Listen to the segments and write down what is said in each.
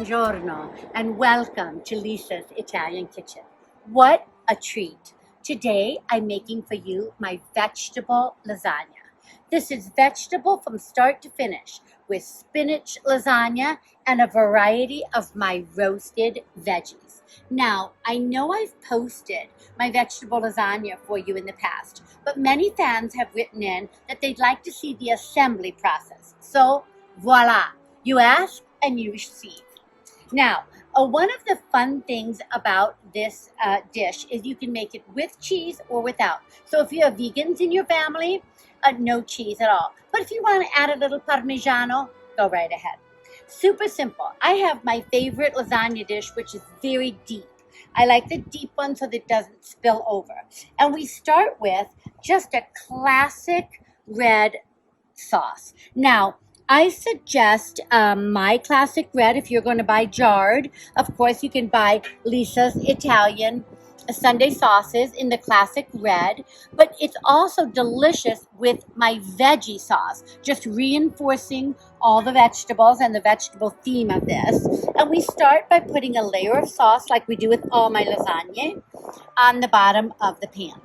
Buongiorno and welcome to Lisa's Italian Kitchen. What a treat! Today I'm making for you my vegetable lasagna. This is vegetable from start to finish with spinach lasagna and a variety of my roasted veggies. Now, I know I've posted my vegetable lasagna for you in the past, but many fans have written in that they'd like to see the assembly process. So, voila! You ask and you receive. Now, one of the fun things about this dish is you can make it with cheese or without. So if you have vegans in your family, no cheese at all. But if you want to add a little Parmigiano, go right ahead. Super simple. I have my favorite lasagna dish, which is very deep. I like the deep one so that it doesn't spill over. And we start with just a classic red sauce. Now, I suggest my classic red if you're going to buy jarred. Of course, you can buy Lisa's Italian Sunday sauces in the classic red, but it's also delicious with my veggie sauce, just reinforcing all the vegetables and the vegetable theme of this. And we start by putting a layer of sauce, like we do with all my lasagne, on the bottom of the pan.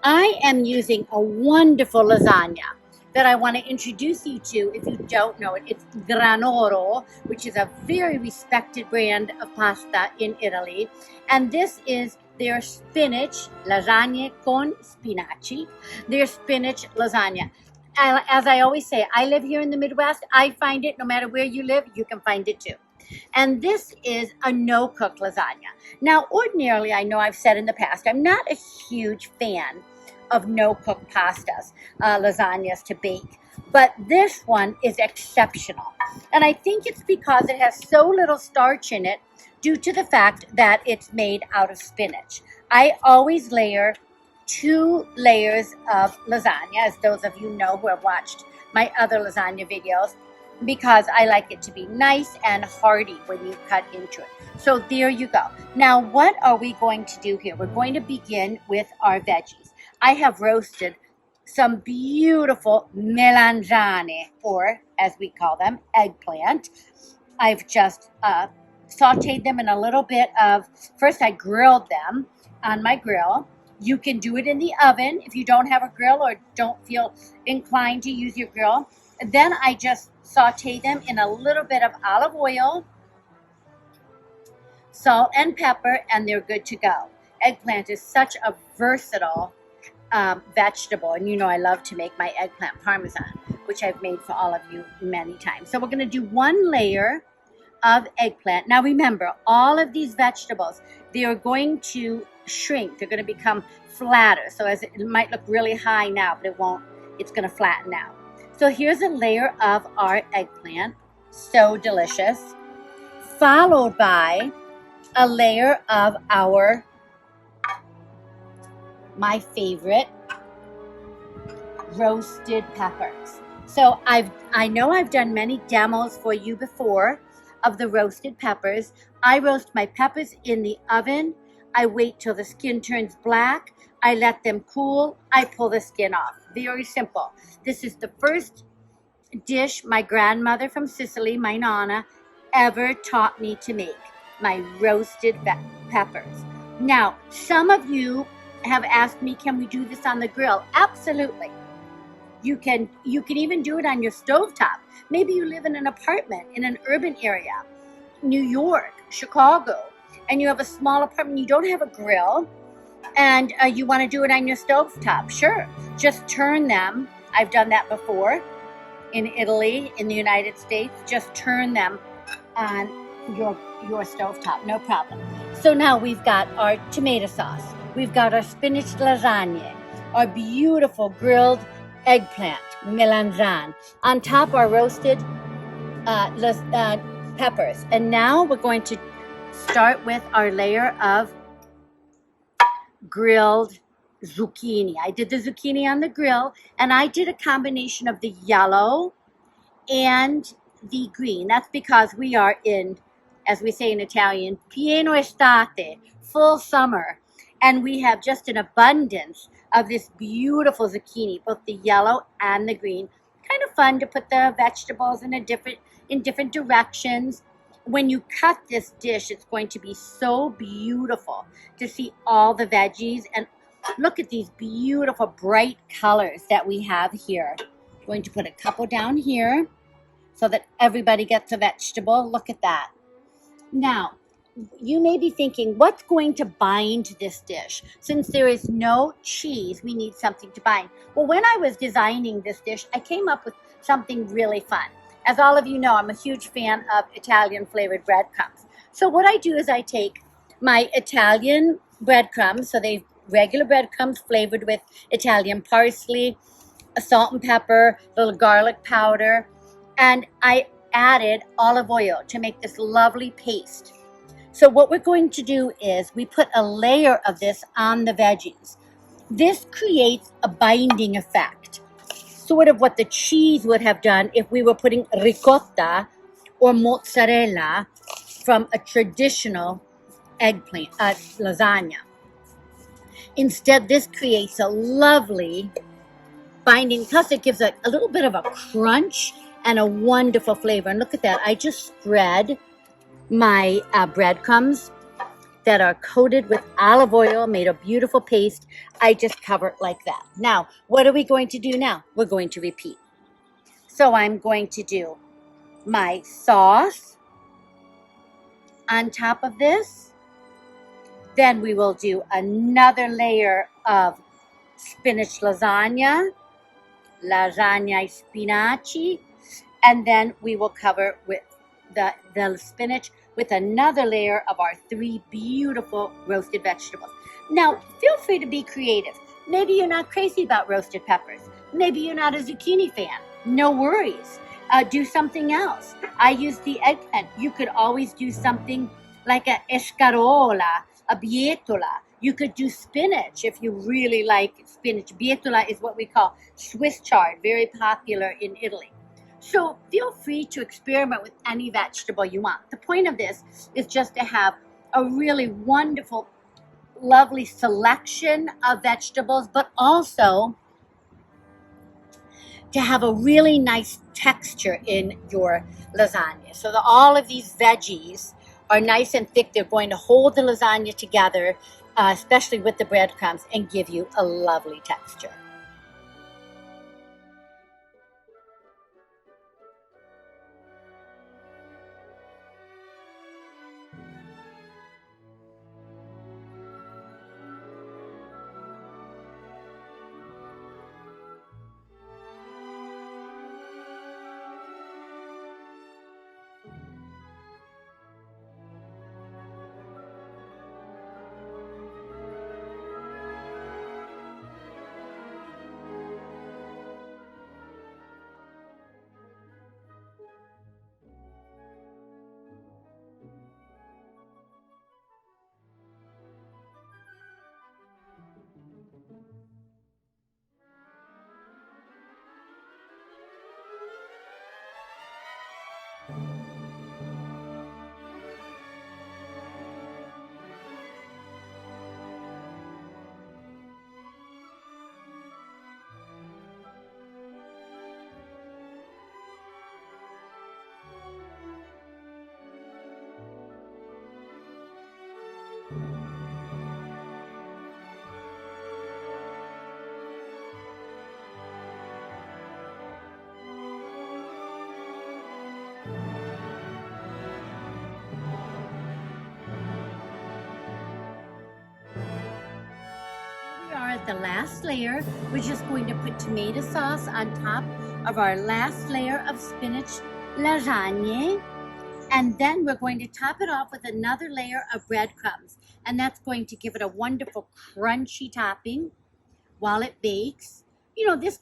I am using a wonderful lasagna that I want to introduce you to if you don't know it. It's Granoro, which is a very respected brand of pasta in Italy. And this is their spinach lasagna con spinaci, their spinach lasagna. As I always say, I live here in the Midwest. I find it no matter where you live, you can find it too. And this is a no-cook lasagna. Now, ordinarily, I know I've said in the past, I'm not a huge fan of no-cook pastas, lasagnas to bake. But this one is exceptional. And I think it's because it has so little starch in it due to the fact that it's made out of spinach. I always layer 2 layers of lasagna, as those of you know who have watched my other lasagna videos, because I like it to be nice and hearty when you cut into it. So there you go. Now, what are we going to do here? We're going to begin with our veggies. I have roasted some beautiful melanzane, or as we call them, eggplant. I've just sauteed them in a little bit of, first I grilled them on my grill. You can do it in the oven if you don't have a grill or don't feel inclined to use your grill. Then I just saute them in a little bit of olive oil, salt and pepper, and they're good to go. Eggplant is such a versatile vegetable, and you know I love to make my eggplant parmesan, which I've made for all of you many times. So we're going to do 1 layer of eggplant. Now remember, all of these vegetables, they are going to shrink. They're going to become flatter. So as it might look really high now, but it won't. It's going to flatten out. So here's a layer of our eggplant, so delicious, followed by a layer of my favorite roasted peppers. So I know I've done many demos for you before of the roasted peppers. I roast my peppers in the oven. I wait till the skin turns black. I let them cool. I pull the skin off. Very simple. This is the first dish my grandmother from Sicily, my nonna, ever taught me to make, my roasted peppers. Now, some of you have asked me, can we do this on the grill? Absolutely. You can even do it on your stovetop. Maybe you live in an apartment in an urban area, New York, Chicago, and you have a small apartment, you don't have a grill, and you want to do it on your stovetop. Sure, just turn them. I've done that before in Italy, in the United States. Just turn them on your stovetop, no problem. So now we've got our tomato sauce. We've got our spinach lasagna, our beautiful grilled eggplant, melanzane. On top, our roasted peppers. And now we're going to start with our layer of grilled zucchini. I did the zucchini on the grill, and I did a combination of the yellow and the green. That's because we are in, as we say in Italian, pieno estate, full summer. And we have just an abundance of this beautiful zucchini, both the yellow and the green. Kind of fun to put the vegetables in different directions. when you cut this dish, it's going to be so beautiful to see all the veggies. And look at these beautiful bright colors that we have here. I'm going to put a couple down here so that everybody gets a vegetable. Look at that. Now, you may be thinking, what's going to bind this dish? Since there is no cheese, we need something to bind. Well, when I was designing this dish, I came up with something really fun. As all of you know, I'm a huge fan of Italian flavored breadcrumbs. So what I do is I take my Italian breadcrumbs, so they regular breadcrumbs flavored with Italian parsley, salt and pepper, little garlic powder, and I added olive oil to make this lovely paste. So what we're going to do is we put a layer of this on the veggies. This creates a binding effect, sort of what the cheese would have done if we were putting ricotta or mozzarella from a traditional eggplant lasagna. Instead, this creates a lovely binding, plus it gives a little bit of a crunch and a wonderful flavor. And look at that, I just spread my breadcrumbs that are coated with olive oil, made a beautiful paste. I just cover it like that. Now, what are we going to do now? We're going to repeat. So I'm going to do my sauce on top of this. Then we will do another layer of spinach lasagna ai spinaci, and then we will cover with the spinach with another layer of our 3 beautiful roasted vegetables. Now, feel free to be creative. Maybe you're not crazy about roasted peppers. Maybe you're not a zucchini fan. No worries. Do something else. I use the eggplant. You could always do something like a escarola, a bietola. You could do spinach if you really like spinach. Bietola is what we call Swiss chard, very popular in Italy. So feel free to experiment with any vegetable you want. The point of this is just to have a really wonderful, lovely selection of vegetables, but also to have a really nice texture in your lasagna. So that all of these veggies are nice and thick. They're going to hold the lasagna together, especially with the breadcrumbs, and give you a lovely texture. We are at the last layer. We're just going to put tomato sauce on top of our last layer of spinach lasagne. And then we're going to top it off with another layer of breadcrumbs. And that's going to give it a wonderful crunchy topping while it bakes. You know, this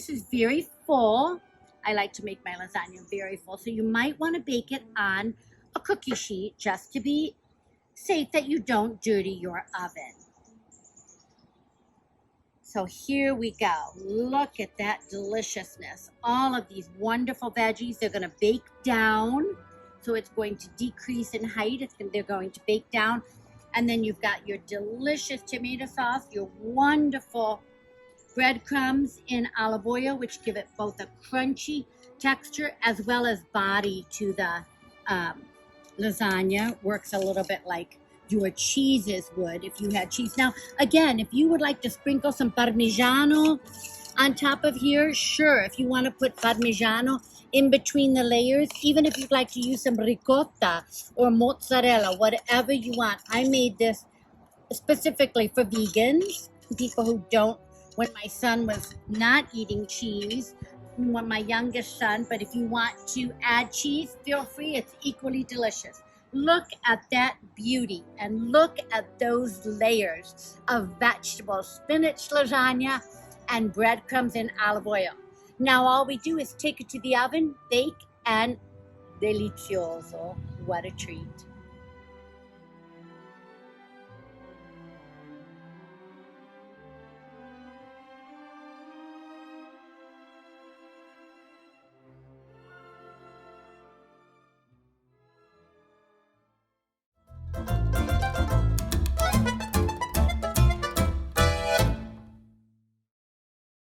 is very full. I like to make my lasagna very full. So you might want to bake it on a cookie sheet just to be safe that you don't dirty your oven. So here we go. Look at that deliciousness. All of these wonderful veggies, they're going to bake down. So it's going to decrease in height. They're going to bake down. And then you've got your delicious tomato sauce, your wonderful breadcrumbs in olive oil, which give it both a crunchy texture as well as body to the lasagna works a little bit like your cheeses would if you had cheese. Now, again, if you would like to sprinkle some Parmigiano on top of here, sure. If you want to put Parmigiano in between the layers, even if you'd like to use some ricotta or mozzarella, whatever you want. I made this specifically for vegans, people who don't, when my son was not eating cheese, when my youngest son, but if you want to add cheese, feel free, it's equally delicious. Look at that beauty and look at those layers of vegetables, spinach lasagna, and breadcrumbs and olive oil. Now all we do is take it to the oven, bake, and delicioso. What a treat.